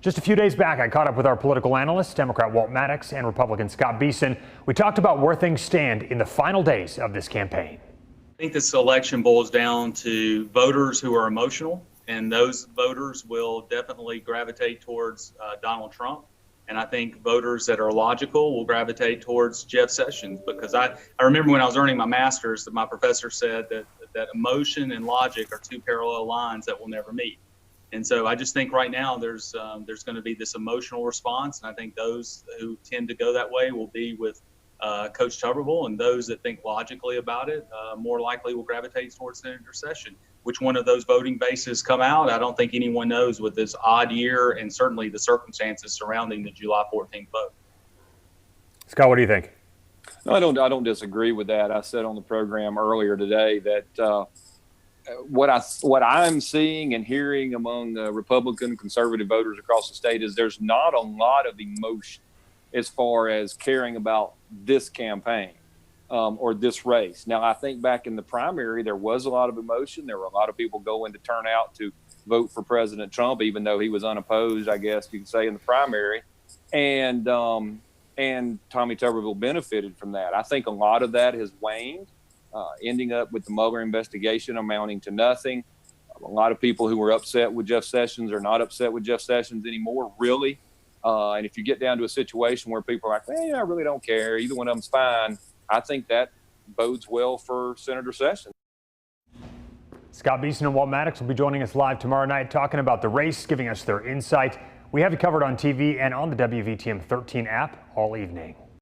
Just a few days back, I caught up with our political analyst, Democrat Walt Maddox, and Republican Scott Beeson. We talked about where things stand in the final days of this campaign. I think this election boils down to voters who are emotional, and those voters will definitely gravitate towards Donald Trump. And I think voters that are logical will gravitate towards Jeff Sessions, because I remember when I was earning my master's that my professor said that emotion and logic are two parallel lines that will never meet. And so I just think right now there's going to be this emotional response, and I think those who tend to go that way will be with Coach Tuberville, and those that think logically about it more likely will gravitate towards Senator Sessions. Which one of those voting bases come out, I don't think anyone knows with this odd year and certainly the circumstances surrounding the July 14th vote. Scott, what do you think? No, I don't disagree with that. I said on the program earlier today that what I'm seeing and hearing among Republican conservative voters across the state is there's not a lot of emotion as far as caring about this campaign or this race. Now, I think back in the primary, there was a lot of emotion. There were a lot of people going to turn out to vote for President Trump, even though he was unopposed, I guess you could say, in the primary. And Tommy Tuberville benefited from that. I think a lot of that has waned, ending up with the Mueller investigation amounting to nothing. A lot of people who were upset with Jeff Sessions are not upset with Jeff Sessions anymore, really. And if you get down to a situation where people are like, I really don't care, either one of them's fine, I think that bodes well for Senator Sessions. Scott Beeson and Walt Maddox will be joining us live tomorrow night talking about the race, giving us their insight. We have you covered on TV and on the WVTM 13 app all evening.